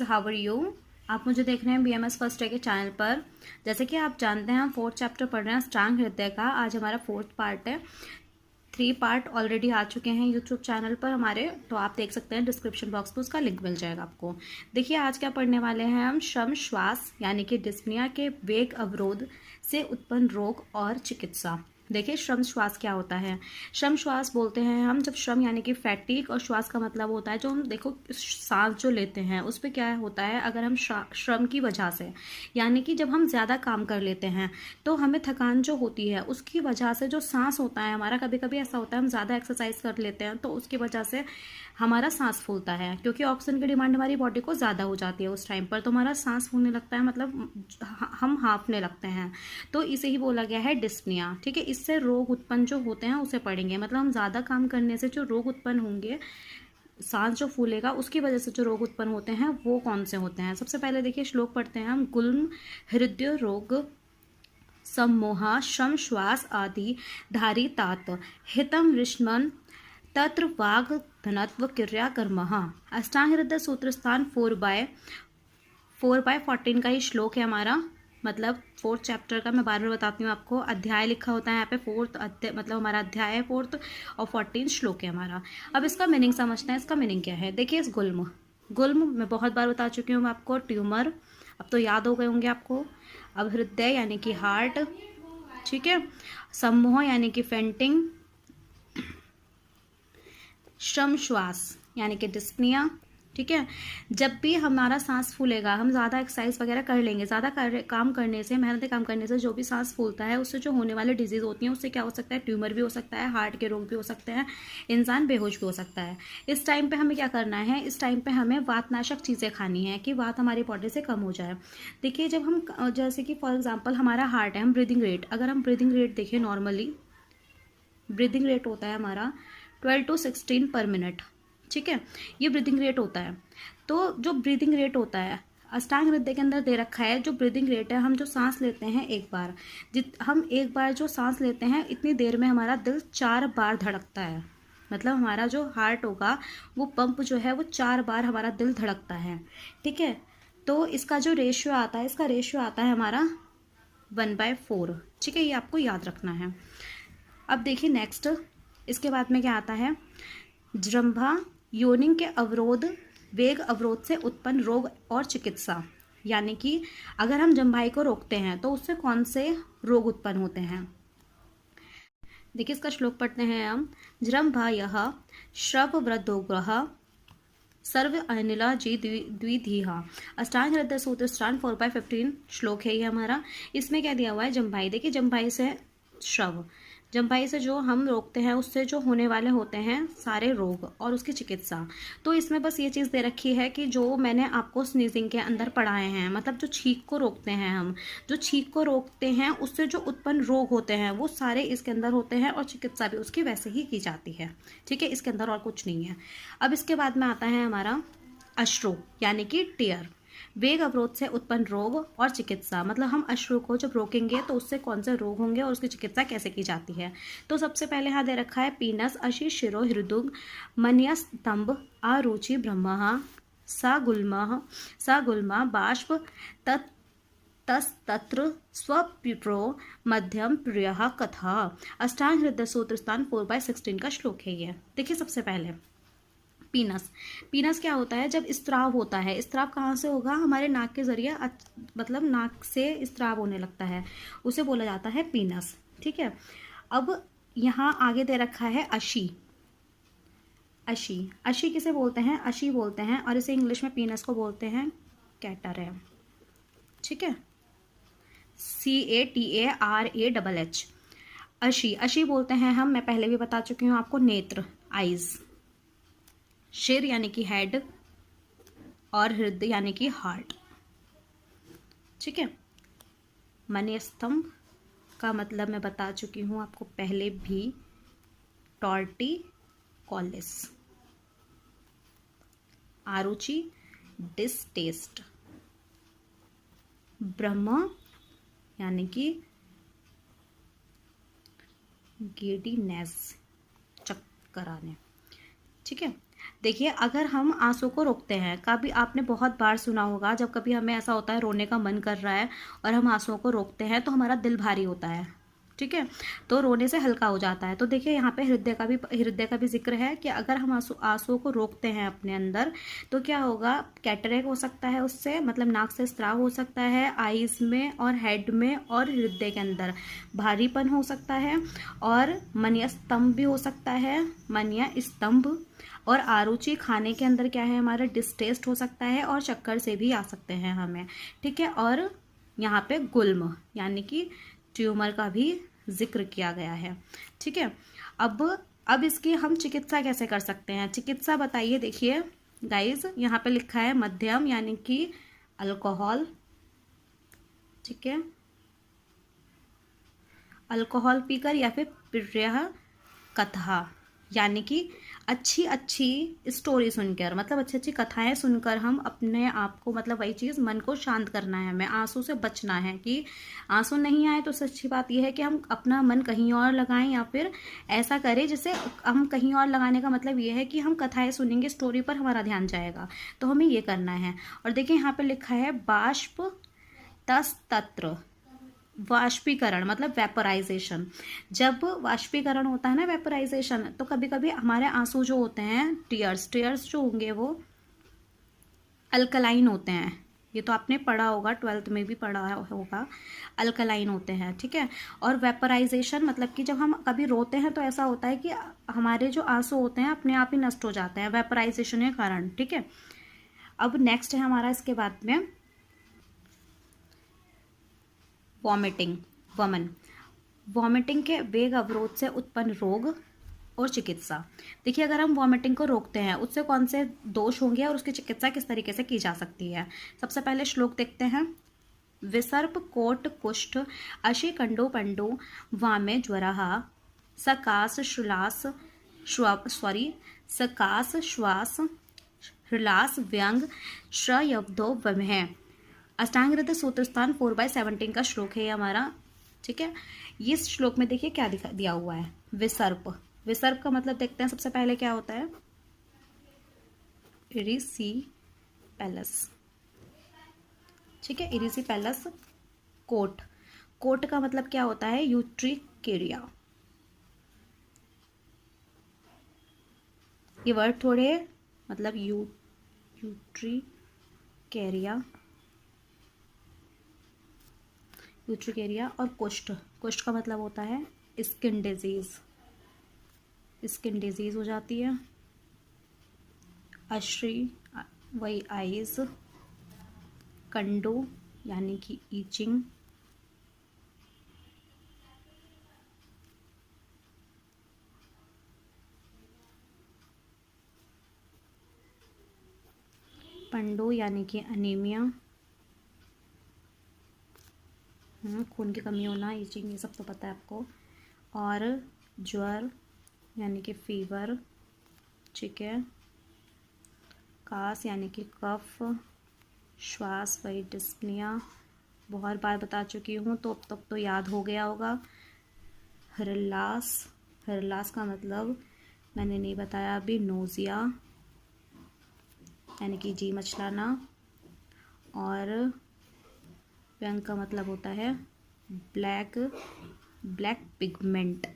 How are you. आप मुझे देख रहे हैं BMS फर्स्ट डे के चैनल पर। जैसे कि आप जानते हैं हम 4th चैप्टर पढ़ रहे हैं अष्टांग हृदय का। आज हमारा 4th पार्ट है। 3 पार्ट ऑलरेडी आ चुके हैं यूट्यूब चैनल पर हमारे, तो आप देख सकते हैं डिस्क्रिप्शन बॉक्स में उसका लिंक मिल जाएगा आपको। देखिए आज क्या पढ़ने वाले हैं हम, श्रम श्वास यानी कि डिस्पनिया के वेग अवरोध से उत्पन्न रोग और चिकित्सा। देखिए श्रम श्वास क्या होता है। श्रम श्वास बोलते हैं हम जब श्रम यानी कि फैटिक, और श्वास का मतलब होता है जो हम देखो सांस जो लेते हैं उस पर क्या होता है, अगर हम श्रम की वजह से यानी कि जब हम ज़्यादा काम कर लेते हैं तो हमें थकान जो होती है उसकी वजह से जो सांस होता है हमारा, कभी कभी ऐसा होता है हम ज़्यादा एक्सरसाइज कर लेते हैं तो उसकी वजह से हमारा सांस फूलता है, क्योंकि ऑक्सीजन की डिमांड हमारी बॉडी को ज़्यादा हो जाती है उस टाइम पर, तो हमारा सांस फूलने लगता है, मतलब हम हाँफने लगते हैं, तो इसे ही बोला गया है डिस्पनिया। ठीक है, इससे रोग उत्पन्न जो होते हैं उसे पढ़ेंगे, मतलब हम ज़्यादा काम करने से जो रोग उत्पन्न होंगे, सांस जो फूलेगा उसकी वजह से जो रोग उत्पन्न होते हैं वो कौन से होते हैं। सबसे पहले देखिए श्लोक पढ़ते हैं हम। गुल्म हृदय रोग सम्मोहा श्रम श्वास आदि धारी तात हितम ऋष्मन तत्र वाग धनत्व क्रिया कर्मः। अष्टांग हृदय सूत्र स्थान 4/14 का ही श्लोक है हमारा, मतलब 4th चैप्टर का। मैं बार बार बताती हूँ आपको, अध्याय लिखा होता है यहाँ पे 4th अध्याय, मतलब हमारा अध्याय है 4th और 14 श्लोक है हमारा। अब इसका मीनिंग समझते हैं, इसका मीनिंग क्या है। देखिए इस गुल्म मैं बहुत बार बता चुकी हूँ आपको, ट्यूमर अब तो याद हो गए होंगे आपको। अब हृदय यानी कि हार्ट, ठीक है। सम्मोह यानी कि फेंटिंग, श्रम श्वास यानी कि डिस्पनिया, ठीक है। जब भी हमारा सांस फूलेगा, हम ज़्यादा एक्सरसाइज वगैरह कर लेंगे, ज़्यादा काम करने से, मेहनती काम करने से जो भी सांस फूलता है उससे जो होने वाले डिजीज़ होती हैं उससे क्या हो सकता है, ट्यूमर भी हो सकता है, हार्ट के रोग भी हो सकते हैं, इंसान बेहोश भी हो सकता है। इस टाइम पे हमें क्या करना है, इस टाइम पे हमें वातनाशक चीज़ें खानी है कि वात हमारी बॉडी से कम हो जाए। देखिए जब हम, जैसे कि फॉर एग्जाम्पल हमारा हार्ट है, हम ब्रीदिंग रेट, अगर हम ब्रीदिंग रेट देखें, नॉर्मली ब्रीदिंग रेट होता है हमारा 12 to 16 पर मिनट, ठीक है, ये ब्रीदिंग रेट होता है। तो जो ब्रीदिंग रेट होता है अष्टांग हृदय के अंदर दे रखा है, जो ब्रीदिंग रेट है, हम जो सांस लेते हैं एक बार, हम एक बार जो सांस लेते हैं इतनी देर में हमारा दिल 4 बार धड़कता है, मतलब हमारा जो हार्ट होगा वो पंप जो है वो 4 बार हमारा दिल धड़कता है, ठीक है। तो इसका जो रेशियो आता है, इसका रेशियो आता है हमारा 1/4, ठीक है, ये आपको याद रखना है। अब देखिए नेक्स्ट, इसके बाद में क्या आता है, जृंभा योनिंग के अवरोध वेग अवरोध से उत्पन्न रोग और चिकित्सा, यानी कि अगर हम जम्भाई को रोकते हैं तो उससे कौन से रोग उत्पन्न होते हैं। देखिए इसका श्लोक पढ़ते हैं हम। जृंभा यह श्रव वृद्धोग्रह सर्व अनिला जी द्विधीहा। अष्टांग हृदय सूत्र स्थान 4/15 श्लोक है ये हमारा। इसमें क्या दिया हुआ है, जम्भाई। देखिए जम्भाई से श्रव, जम्भाई से जो हम रोकते हैं उससे जो होने वाले होते हैं सारे रोग और उसकी चिकित्सा। तो इसमें बस ये चीज़ दे रखी है कि जो मैंने आपको स्नीजिंग के अंदर पढ़ाए हैं, मतलब जो छींक को रोकते हैं हम, जो छींक को रोकते हैं उससे जो उत्पन्न रोग होते हैं वो सारे इसके अंदर होते हैं, और चिकित्सा भी उसकी वैसे ही की जाती है, ठीक है, इसके अंदर और कुछ नहीं है। अब इसके बाद में आता है हमारा अश्रु यानी कि टीयर, वेग अवरोध से उत्पन्न रोग और चिकित्सा, मतलब हम अश्रु को जब रोकेंगे तो उससे कौन से रोग होंगे और उसकी चिकित्सा कैसे की जाती है। तो सबसे पहले यहाँ दे रखा है पीनस अशी शिरो हृदुग मन्यस्तंभ आरुचि ब्रह्म सा गुल्मा बाष्प तत्र स्वप्रो मध्यम प्रिय कथा। अष्टांग हृदय सूत्र स्थान 4/16 का श्लोक है ये। देखिए सबसे पहले पीनस क्या होता है, जब स्त्राव होता है, स्त्राव कहाँ से होगा, हमारे नाक के जरिए, मतलब नाक से स्त्राव होने लगता है, उसे बोला जाता है पीनस, ठीक है। अब यहाँ आगे दे रखा है अशी किसे बोलते हैं, अशी बोलते हैं, और इसे इंग्लिश में पीनस को बोलते हैं कैटर है, ठीक है, CATARAH। अशी बोलते हैं हम, मैं पहले भी बता चुकी हूँ आपको, नेत्र आइज, शिर यानी कि हेड, और हृदय यानी कि हार्ट, ठीक है। मन्यस्तंभ का मतलब मैं बता चुकी हूं आपको पहले भी, टॉर्टिकोलिस। आरुचि डिस्टेस्ट, ब्रह्म यानी कि गेडीनेस, चक्कर आने, ठीक है। देखिए, अगर हम आंसू को रोकते हैं, कभी आपने बहुत बार सुना होगा, जब कभी हमें ऐसा होता है रोने का मन कर रहा है और हम आंसुओं को रोकते हैं तो हमारा दिल भारी होता है, ठीक है, तो रोने से हल्का हो जाता है। तो देखिए यहाँ पे हृदय का भी जिक्र है कि अगर हम आंसुओं को रोकते हैं अपने अंदर तो क्या होगा, कैटरेक्ट हो सकता है उससे, मतलब नाक से स्राव हो सकता है, आईज में और हेड में और हृदय के अंदर भारीपन हो सकता है, और मन या स्तंभ भी हो सकता है, मन या स्तंभ, और आरुचि खाने के अंदर क्या है हमारा डिस्टेस्ट हो सकता है, और चक्कर से भी आ सकते हैं हमें, ठीक है। और यहाँ पे गुल्म यानी कि ट्यूमर का भी जिक्र किया गया है, ठीक है। अब इसकी हम चिकित्सा कैसे कर सकते हैं, चिकित्सा बताइए। देखिए गाइस, यहाँ पे लिखा है मध्यम यानी कि अल्कोहल, ठीक है, अल्कोहल पीकर या फिर प्रिय कथा यानी कि अच्छी स्टोरी सुनकर, मतलब अच्छी अच्छी कथाएं सुनकर हम अपने आप को, मतलब वही चीज़, मन को शांत करना है हमें, आंसू से बचना है। कि आंसू नहीं आए तो सच्ची बात यह है कि हम अपना मन कहीं और लगाएं, या फिर ऐसा करें जिससे हम कहीं और लगाने का मतलब ये है कि हम कथाएं सुनेंगे, स्टोरी पर हमारा ध्यान जाएगा, तो हमें ये करना है। और देखिए यहाँ पे लिखा है बाष्प तस्तत्र, वाष्पीकरण मतलब वेपराइजेशन। जब वाष्पीकरण होता है ना, वेपराइजेशन, तो कभी कभी हमारे आंसू जो होते हैं, टीयर्स जो होंगे वो अल्कलाइन होते हैं। ये तो आपने पढ़ा होगा, 12th में भी पढ़ा होगा, अल्कलाइन होते हैं, ठीक है। और वेपराइजेशन मतलब कि जब हम कभी रोते हैं तो ऐसा होता है कि हमारे जो आंसू होते हैं अपने आप ही नष्ट हो जाते हैं वेपराइजेशन के कारण, ठीक है। अब नेक्स्ट है हमारा इसके बाद में वॉमिटिंग के वेग अवरोध से उत्पन्न रोग और चिकित्सा। देखिए, अगर हम वॉमिटिंग को रोकते हैं उससे कौन से दोष होंगे और उसकी चिकित्सा किस तरीके से की जा सकती है। सबसे पहले श्लोक देखते हैं। विसर्प कोट कुष्ठ अशि कंडो पंडो वामे ज्वरः सकाश श्वास हृलास व्यंग श्रयब्दो वमः। अष्टांग हृदय सूत्रस्थान 4/17 का श्लोक है ये हमारा, ठीक है। इस श्लोक में देखिए क्या दिया हुआ है, विसर्प का मतलब देखते हैं। सबसे पहले क्या होता है, इरिसीपेलस, ठीक है, इरिसीपेलस। कोट का मतलब क्या होता है, यूट्रिकेरिया। ये वर्ड थोड़े मतलब यूट्रिकेरिया। और कुष्ठ का मतलब होता है स्किन डिजीज हो जाती है। अश्री वही आइज, कंडो यानी कि ईचिंग, पंडो यानी कि अनीमिया, खून की कमी होना, ईचिंग, ये सब तो पता है आपको। और ज्वर यानी कि फीवर, ठीक है। कास यानी कि कफ, श्वास वही डिस्पनिया, बहुत बार बता चुकी हूँ तो अब तक तो याद हो गया होगा। हृलास का मतलब मैंने नहीं बताया अभी, नोजिया यानी कि जी मचलाना। और व्यंग का मतलब होता है ब्लैक पिगमेंट,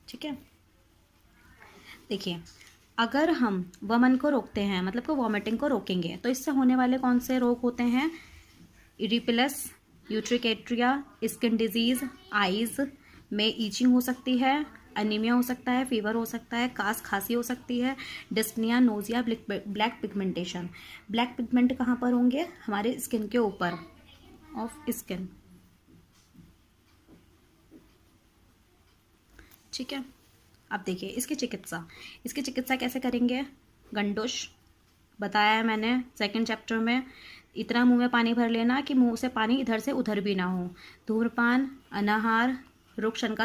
ठीक है। देखिए, अगर हम वमन को रोकते हैं, मतलब कि वॉमिटिंग को रोकेंगे, तो इससे होने वाले कौन से रोग होते हैं, इरिपिलस, यूट्रिकेट्रिया, स्किन डिजीज, आइज में ईचिंग हो सकती है, अनीमिया हो सकता है, फीवर हो सकता है, खांसी हो सकती है, dyspnoea, nausea, black pigmentation. Black pigment कहाँ पर होंगे, हमारे स्किन के ऊपर ऑफ स्किन, ठीक है। अब देखिए इसकी चिकित्सा कैसे करेंगे। गंडुश बताया है मैंने सेकंड चैप्टर में, इतना मुंह में पानी भर लेना कि मुंह से पानी इधर से उधर भी ना हो। धूम्रपान, अनाहार, रुक्ष अन्न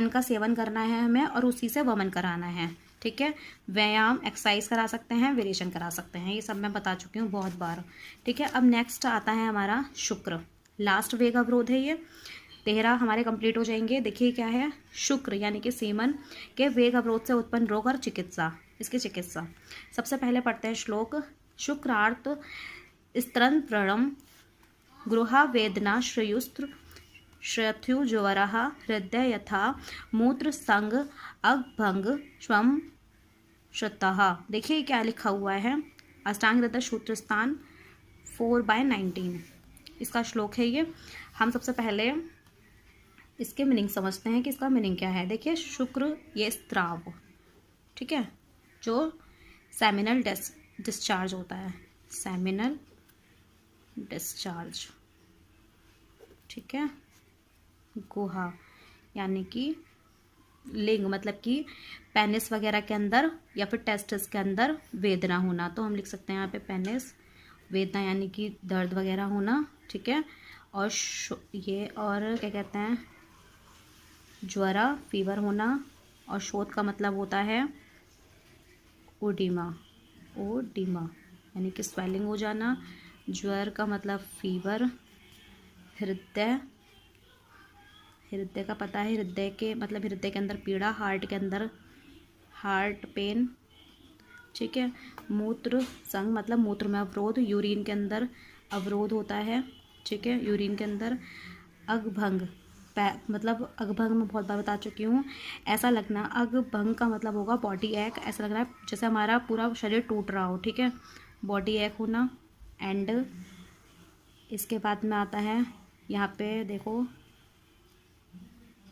का सेवन करना है हमें और उसी से वमन कराना है, ठीक है। व्यायाम, एक्सरसाइज करा सकते हैं, वेरिएशन करा सकते हैं, ये सब मैं बता चुकी हूँ बहुत बार, ठीक है। अब नेक्स्ट आता है हमारा शुक्र, लास्ट वेग अवरोध है ये। 13 हमारे कंप्लीट हो जाएंगे। देखिए क्या है, शुक्र यानी कि सीमन के वेग अवरोध से उत्पन्न रोग और चिकित्सा, इसकी चिकित्सा। सबसे पहले पढ़ते हैं श्लोक। शुक्रार्थ स्तन व्रणम गृहा वेदना श्रेयुस्त्र श्रथ्युज्वरः हृदय यथा मूत्र संग अभंग स्वम श्रुतः। देखिए क्या लिखा हुआ है, अष्टांग हृदय सूत्र स्थान 4/19 इसका श्लोक है ये। हम सबसे पहले इसके मीनिंग समझते हैं कि इसका मीनिंग क्या है। देखिए शुक्र ये स्त्राव, ठीक है, जो सेमिनल डिस्चार्ज होता है, सेमिनल डिस्चार्ज, ठीक है। गुहा यानी कि लिंग, मतलब कि पेनिस वगैरह के अंदर या फिर टेस्टिस के अंदर वेदना होना, तो हम लिख सकते हैं यहाँ पे पेनिस, वेदना यानी कि दर्द वगैरह होना, ठीक है। और ये और क्या कहते हैं, ज्वरा फीवर होना, और शोथ का मतलब होता है ओडिमा, ओडिमा यानी कि स्वेलिंग हो जाना। ज्वर का मतलब फीवर। हृदय, हृदय का पता है, हृदय के मतलब हृदय के अंदर पीड़ा, हार्ट के अंदर हार्ट पेन, ठीक है। मूत्र संग मतलब मूत्र में अवरोध, यूरिन के अंदर अवरोध होता है, ठीक है, यूरिन के अंदर। अगभंग मतलब अगभंग में बहुत बार बता चुकी हूँ, ऐसा लगना, अगभंग का मतलब होगा बॉडी एक, ऐसा लग रहा है जैसे हमारा पूरा शरीर टूट रहा हो, ठीक है, बॉडी एक होना। एंड इसके बाद में आता है यहाँ पे देखो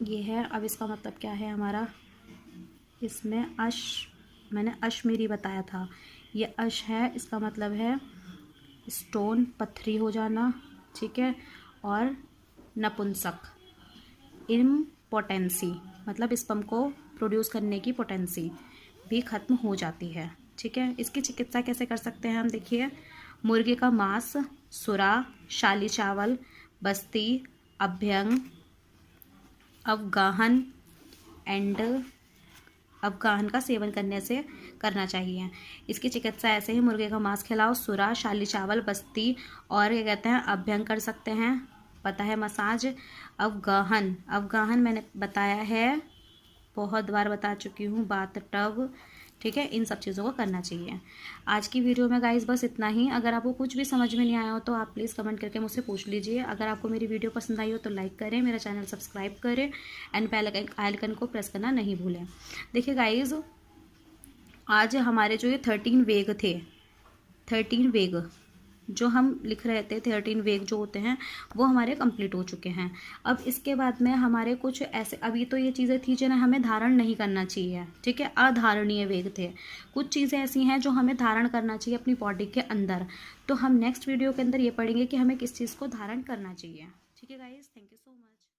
ये है, अब इसका मतलब क्या है हमारा, इसमें अश, मैंने अश्मेरी बताया था, ये अश है, इसका मतलब है स्टोन, पत्थरी हो जाना, ठीक है। और नपुंसक, इम्पोटेंसी मतलब स्पर्म को प्रोड्यूस करने की पोटेंसी भी खत्म हो जाती है, ठीक है। इसकी चिकित्सा कैसे कर सकते हैं हम, देखिए मुर्गे का मांस, सुरा, शाली चावल, बस्ती, अभ्यंग, अवगाहन एंड अवगाहन का सेवन करने से करना चाहिए। इसकी चिकित्सा ऐसे ही, मुर्गे का मांस खिलाओ, सुरा, शाली चावल, बस्ती और क्या कहते हैं अभ्यंग कर सकते हैं, पता है मसाज। अवगाहन, अवगाहन मैंने बताया है, बहुत बार बता चुकी हूँ, बात टब, ठीक है, इन सब चीज़ों को करना चाहिए। आज की वीडियो में गाइस बस इतना ही। अगर आपको कुछ भी समझ में नहीं आया हो तो आप प्लीज़ कमेंट करके मुझसे पूछ लीजिए। अगर आपको मेरी वीडियो पसंद आई हो तो लाइक करें, मेरा चैनल सब्सक्राइब करें एंड बेल आइकन को प्रेस करना नहीं भूलें। देखिए गाइस आज हमारे जो ये 13 वेग थे, 13 वेग जो हम लिख रहे थे, 13 वेग जो होते हैं वो हमारे कंप्लीट हो चुके हैं। अब इसके बाद में हमारे कुछ ऐसे, अभी तो ये चीज़ें थी जिन्हें हमें धारण नहीं करना चाहिए, ठीक है, अधारणीय वेग थे। कुछ चीज़ें ऐसी हैं जो हमें धारण करना चाहिए अपनी बॉडी के अंदर, तो हम नेक्स्ट वीडियो के अंदर ये पढ़ेंगे कि हमें किस चीज़ को धारण करना चाहिए, ठीक है guys. Thank you so much.